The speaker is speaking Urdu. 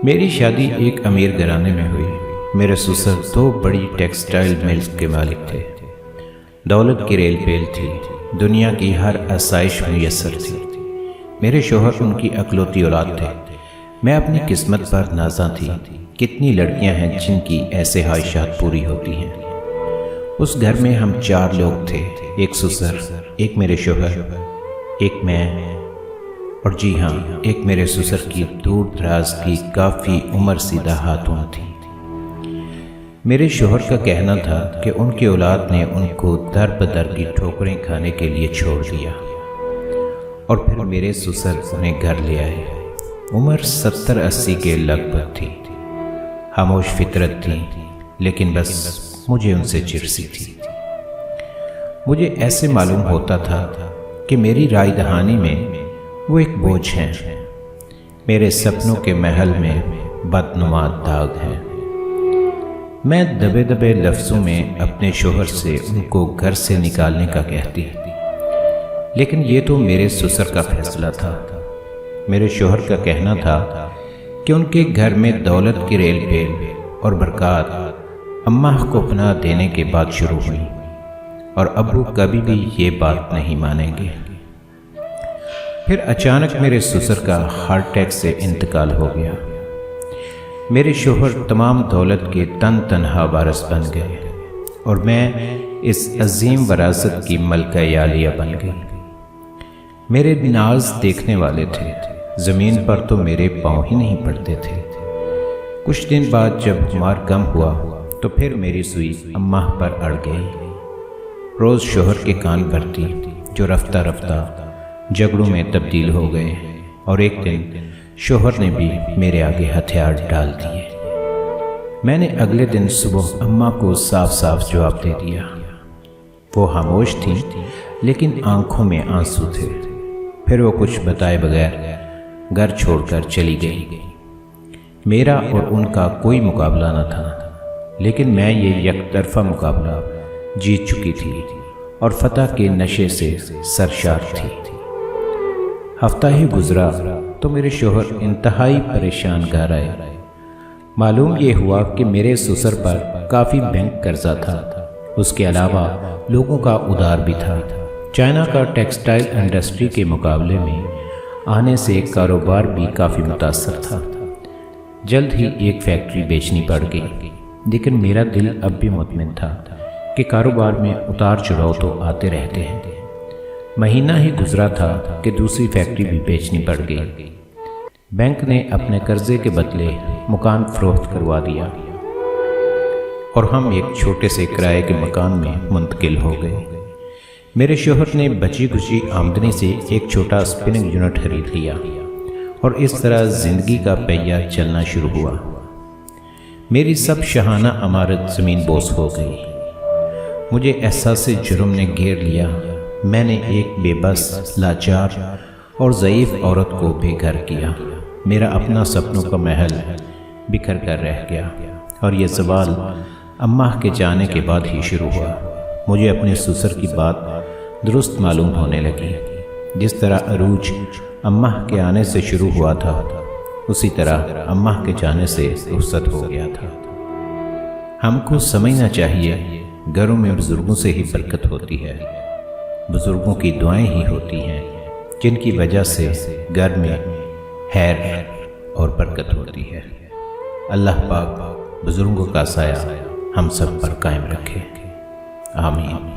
میری شادی ایک امیر گھرانے میں ہوئی۔ میرے سسر 2 بڑی ٹیکسٹائل ملز کے مالک تھے۔ دولت کی ریل پیل تھی، دنیا کی ہر آسائش میسر تھی۔ میرے شوہر ان کی اکلوتی اولاد تھے۔ میں اپنی قسمت پر نازاں تھی۔ کتنی لڑکیاں ہیں جن کی ایسے خواہشات پوری ہوتی ہیں۔ اس گھر میں ہم 4 لوگ تھے، ایک سسر، ایک میرے شوہر، ایک میں، اور جی ہاں، ایک میرے سسر کی دور دراز کی کافی عمر سیدہ خاتون تھی۔ میرے شوہر کا کہنا تھا کہ ان کی اولاد نے ان کو در بدر کی ٹھوکریں کھانے کے لیے چھوڑ دیا، اور پھر میرے سسر انہیں گھر لے آئے۔ عمر 70-80 کے لگ بھگ تھی، خاموش فطرت تھی، لیکن بس مجھے ان سے چرسی تھی۔ مجھے ایسے معلوم ہوتا تھا کہ میری رائے دہانی میں وہ ایک بوجھ ہیں، میرے سپنوں کے محل میں بدنما داغ ہے۔ میں دبے دبے لفظوں میں اپنے شوہر سے ان کو گھر سے نکالنے کا کہتی، لیکن یہ تو میرے سسر کا فیصلہ تھا۔ میرے شوہر کا کہنا تھا کہ ان کے گھر میں دولت کی ریل پیل اور برکات اماں کو پناہ دینے کے بعد شروع ہوئی، اور ابو کبھی بھی یہ بات نہیں مانیں گے۔ پھر اچانک میرے سسر کا ہارٹ اٹیک سے انتقال ہو گیا۔ میرے شوہر تمام دولت کے تنہا وارث بن گئے، اور میں اس عظیم وراثت کی ملکہ عالیہ بن گئی۔ میرے ناز دیکھنے والے تھے، زمین پر تو میرے پاؤں ہی نہیں پڑتے تھے۔ کچھ دن بعد جب ہمار کم ہوا تو پھر میری سوئی اماں پر اڑ گئی۔ روز شوہر کے کان بھرتی، جو رفتہ رفتہ جھگڑوں میں تبدیل ہو گئے، اور ایک دن شوہر نے بھی میرے آگے ہتھیار ڈال دیے۔ میں نے اگلے دن صبح اماں کو صاف صاف جواب دے دیا۔ وہ خاموش تھی، لیکن آنکھوں میں آنسو تھے۔ پھر وہ کچھ بتائے بغیر گھر چھوڑ کر چلی گئی۔ میرا اور ان کا کوئی مقابلہ نہ تھا، لیکن میں یہ یک طرفہ مقابلہ جیت چکی تھی اور فتح کے نشے سے سرشار تھی۔ ہفتہ ہی گزرا تو میرے شوہر انتہائی پریشان گھر آئے۔ معلوم یہ ہوا کہ میرے سسر پر کافی بینک قرضہ تھا، اس کے علاوہ لوگوں کا ادار بھی تھا۔ چائنا کا ٹیکسٹائل انڈسٹری کے مقابلے میں آنے سے کاروبار بھی کافی متاثر تھا۔ جلد ہی ایک فیکٹری بیچنی پڑ گئی، لیکن میرا دل اب بھی مطمئن تھا کہ کاروبار میں اتار چڑھاؤ تو آتے رہتے ہیں۔ مہینہ ہی گزرا تھا کہ دوسری فیکٹری بھی بیچنی پڑ گئی۔ بینک نے اپنے قرضے کے بدلے مکان فروخت کروا دیا، اور ہم ایک چھوٹے سے کرائے کے مکان میں منتقل ہو گئے۔ میرے شوہر نے بچی کچی آمدنی سے ایک چھوٹا اسپننگ یونٹ خرید لیا، اور اس طرح زندگی کا پہیہ چلنا شروع ہوا۔ میری سب شاہانہ عمارت زمین بوس ہو گئی۔ مجھے احساس جرم نے گھیر لیا۔ میں نے ایک بے بس، لاچار اور ضعیف عورت کو بے گھر کیا۔ میرا اپنا سپنوں کا محل بکھر کر رہ گیا، اور یہ سوال اماں کے جانے کے بعد ہی شروع ہوا۔ مجھے اپنے سسر کی بات درست معلوم ہونے لگی۔ جس طرح عروج اماں کے آنے سے شروع ہوا تھا، اسی طرح اماں کے جانے سے رخصت ہو گیا تھا۔ ہم کو سمجھنا چاہیے، گھروں میں بزرگوں سے ہی برکت ہوتی ہے، بزرگوں کی دعائیں ہی ہوتی ہیں جن کی وجہ سے گھر میں خیر اور برکت ہوتی ہے۔ اللہ پاک بزرگوں کا سایہ ہم سب پر قائم رکھے، آمین۔